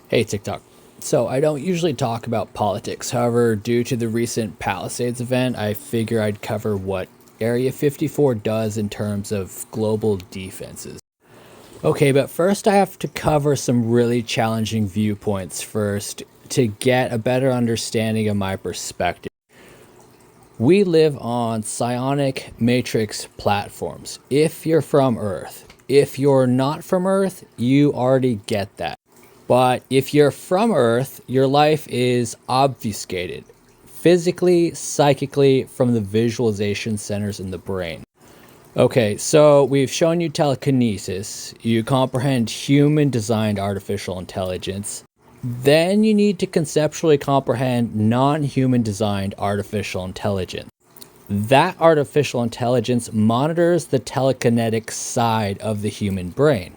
Hey, TikTok. So, I don't usually talk about politics. However, due to the recent Palisades event, I figure I'd cover what Area 54 does in terms of global defenses. Okay, but first I have to cover some really challenging viewpoints first to get a better understanding of my perspective. We live on psionic matrix platforms. If you're from Earth, if you're not from Earth, you already get that. But if you're from Earth, your life is obfuscated physically, psychically, from the visualization centers in the brain. Okay, so we've shown you telekinesis, you comprehend human designed artificial intelligence. Then you need to conceptually comprehend non human designed artificial intelligence. That artificial intelligence monitors the telekinetic side of the human brain.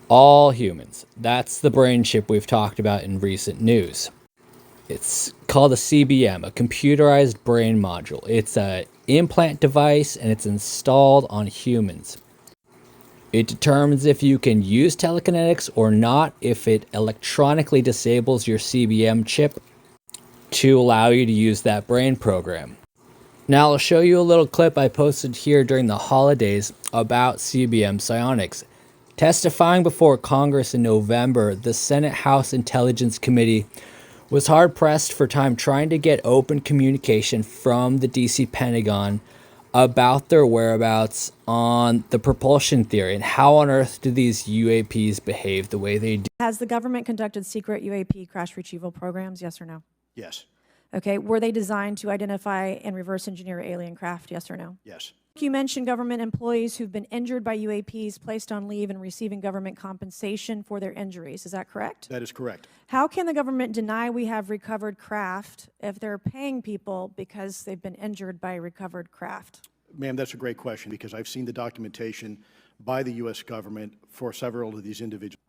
All humans. That's the brain chip we've talked about in recent news. It's called a CBM, a computerized brain module. It's an implant device and it's installed on humans. It determines if you can use telekinetics or not if it electronically disables your CBM chip to allow you to use that brain program. Now I'll show you a little clip I posted here during the holidays about CBM psionics. Testifying before Congress in November, the Senate House Intelligence Committee was hard pressed for time trying to get open communication from the DC Pentagon about their whereabouts on the propulsion theory and how on earth do these UAPs behave the way they do. Has the government conducted secret UAP crash retrieval programs, yes or no? Yes. Okay, were they designed to identify and reverse engineer alien craft, yes or no? Yes. You mentioned government employees who've been injured by UAPs, placed on leave, and receiving government compensation for their injuries. Is that correct? That is correct. How can the government deny we have recovered craft if they're paying people because they've been injured by recovered craft? Ma'am, that's a great question because I've seen the documentation by the U.S. government for several of these individuals.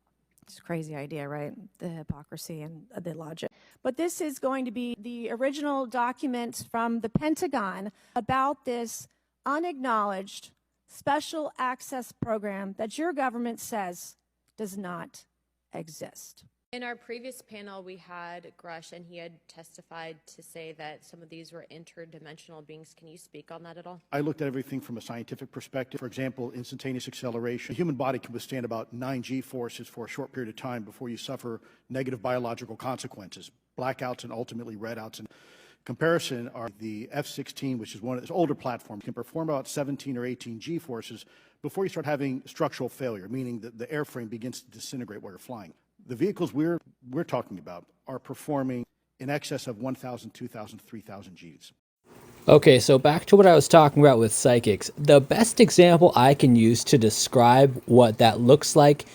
It's a crazy idea, right? The hypocrisy and the logic. But this is going to be the original documents from the Pentagon about this unacknowledged special access program that your government says does not exist. In our previous panel, we had Grush, and he had testified to say that some of these were interdimensional beings. Can you speak on that at all? I looked at everything from a scientific perspective. For example, instantaneous acceleration. The human body can withstand about 9 G-forces for a short period of time before you suffer negative biological consequences, blackouts and ultimately redouts. And comparison are the F-16, which is one of those older platforms, can perform about 17 or 18 G-forces before you start having structural failure, meaning that the airframe begins to disintegrate while you're flying. The vehicles we're talking about are performing in excess of 1,000, 2,000, 3,000 Gs. Okay, so back to what I was talking about with psychics. The best example I can use to describe what that looks like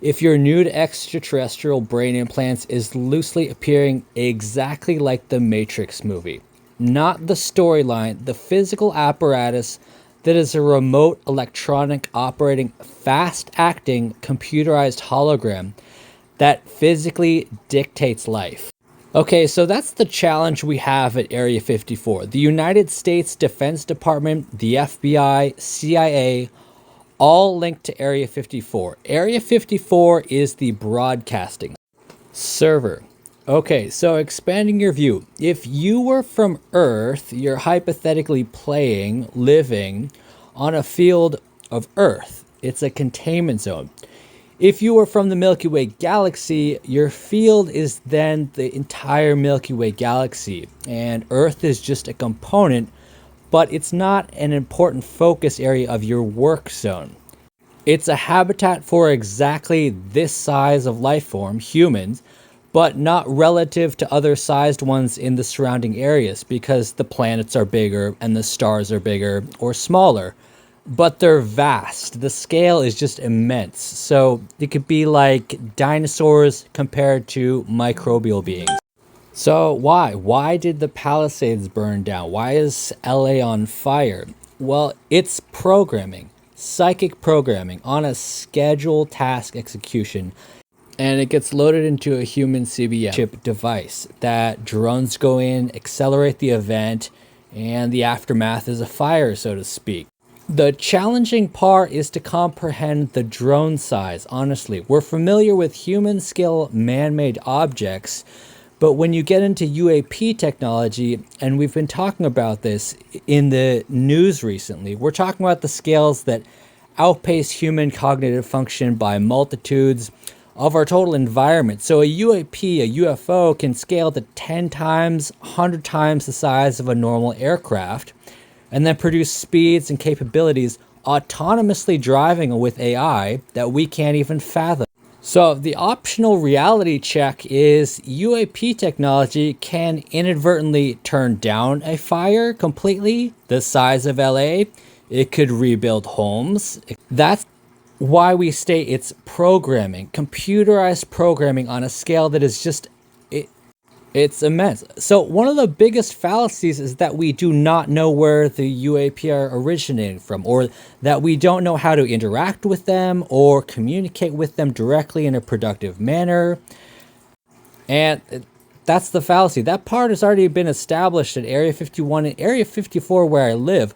if you're new to extraterrestrial brain implants is loosely appearing exactly like the Matrix movie. Not the storyline, the physical apparatus that is a remote electronic operating, fast-acting computerized hologram that physically dictates life. Okay, so that's the challenge we have at Area 54. The United States Defense Department, the FBI, CIA, all linked to Area 54. Area 54 is the broadcasting server. Okay, so expanding your view. If you were from Earth, you're hypothetically living on a field of Earth. It's a containment zone. If you were from the Milky Way galaxy, your field is then the entire Milky Way galaxy, and Earth is just a component, but it's not an important focus area of your work zone. It's a habitat for exactly this size of life form, humans, but not relative to other sized ones in the surrounding areas because the planets are bigger and the stars are bigger or smaller. But they're vast. The scale is just immense. So it could be like dinosaurs compared to microbial beings. So why? Why did the Palisades burn down? Why is LA on fire? Well, it's programming, psychic programming on a scheduled task execution. And it gets loaded into a human CBM chip device that drones go in, accelerate the event, and the aftermath is a fire, so to speak. The challenging part is to comprehend the drone size, honestly. We're familiar with human scale man-made objects, but when you get into UAP technology, and we've been talking about this in the news recently, we're talking about the scales that outpace human cognitive function by multitudes of our total environment. So a UAP, a UFO, can scale to 10 times, 100 times the size of a normal aircraft, and then produce speeds and capabilities autonomously driving with AI that we can't even fathom. So the optional reality check is UAP technology can inadvertently turn down a fire completely, the size of LA. It could rebuild homes. That's why we state it's programming, computerized programming on a scale that is just it's immense. So one of the biggest fallacies is that we do not know where the UAP are originating from, or that we don't know how to interact with them or communicate with them directly in a productive manner. And that's the fallacy. That part has already been established at Area 51 and Area 54 where I live.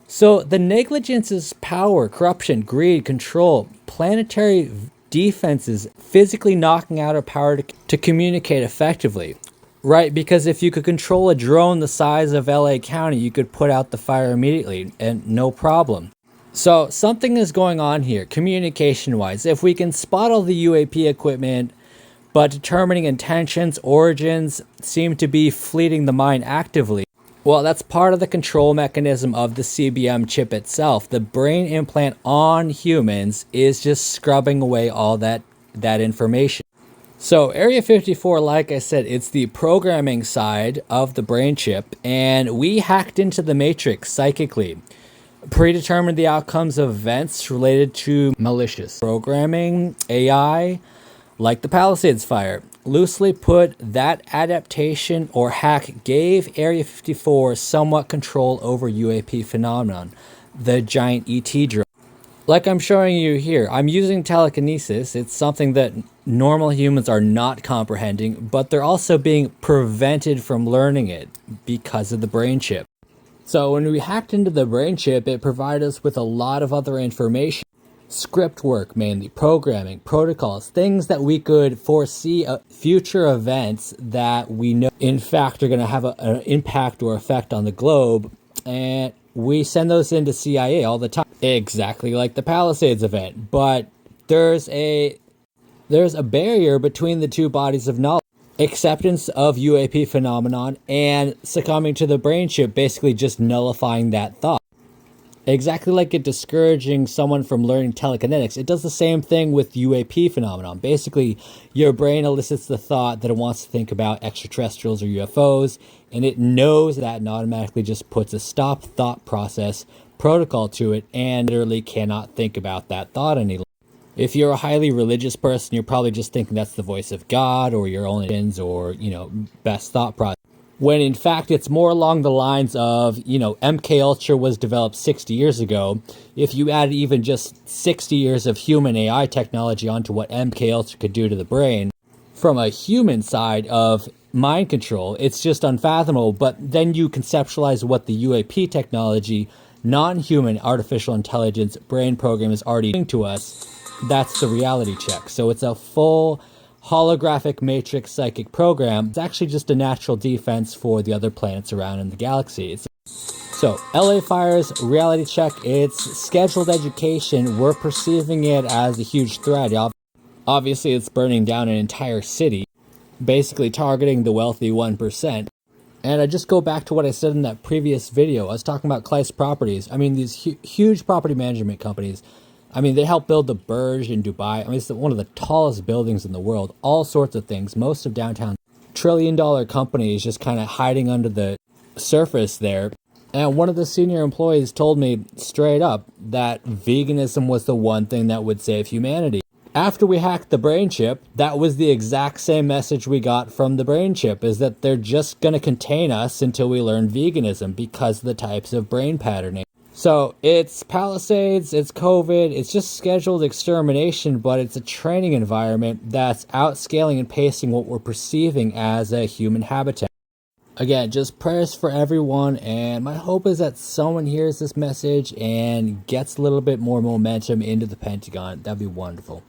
So the negligence is power, corruption, greed, control, planetary defenses, physically knocking out our power to communicate effectively, right? Because if you could control a drone the size of LA County, you could put out the fire immediately and no problem. So something is going on here, communication-wise. If we can spot all the UAP equipment, but determining intentions, origins seem to be fleeting the mind actively, well, that's part of the control mechanism of the CBM chip itself. The brain implant on humans is just scrubbing away all that information. So Area 54, like I said, it's the programming side of the brain chip, and we hacked into the matrix psychically, predetermined the outcomes of events related to malicious programming, AI, like the Palisades fire. Loosely put, that adaptation or hack gave Area 54 somewhat control over UAP phenomenon, the giant ET drone. Like I'm showing you here, I'm using telekinesis. It's something that normal humans are not comprehending, but they're also being prevented from learning it because of the brain chip. So when we hacked into the brain chip, it provided us with a lot of other information. Script work, mainly programming, protocols, things that we could foresee future events that we know in fact are going to have an impact or effect on the globe, and we send those into CIA all the time, exactly like the Palisades event. But there's a barrier between the two bodies of knowledge. Acceptance of UAP phenomenon and succumbing to the brain chip, basically just nullifying that thought. Exactly like it discouraging someone from learning telekinetics, it does the same thing with UAP phenomenon. Basically, your brain elicits the thought that it wants to think about extraterrestrials or UFOs, and it knows that and automatically just puts a stop thought process protocol to it and literally cannot think about that thought any longer. If you're a highly religious person, you're probably just thinking that's the voice of God or your own sins or, best thought process. When in fact it's more along the lines of, MK Ultra was developed 60 years ago. If you add even just 60 years of human AI technology onto what MK Ultra could do to the brain, from a human side of mind control, it's just unfathomable. But then you conceptualize what the UAP technology, non-human artificial intelligence brain program is already doing to us. That's the reality check. So it's a full holographic matrix psychic program. It's actually just a natural defense for the other planets around in the galaxy. So LA fires, reality check, it's scheduled education. We're perceiving it as a huge threat. Obviously it's burning down an entire city, basically targeting the wealthy 1%. And I just go back to what I said in that previous video. I was talking about Kleist Properties. I mean, these huge property management companies, they helped build the Burj in Dubai. It's one of the tallest buildings in the world. All sorts of things. Most of downtown trillion-dollar companies just kind of hiding under the surface there. And one of the senior employees told me straight up that veganism was the one thing that would save humanity. After we hacked the brain chip, that was the exact same message we got from the brain chip, is that they're just going to contain us until we learn veganism because of the types of brain patterning. So it's Palisades, it's COVID, it's just scheduled extermination, but it's a training environment that's outscaling and pacing what we're perceiving as a human habitat. Again, just prayers for everyone, and my hope is that someone hears this message and gets a little bit more momentum into the Pentagon. That'd be wonderful.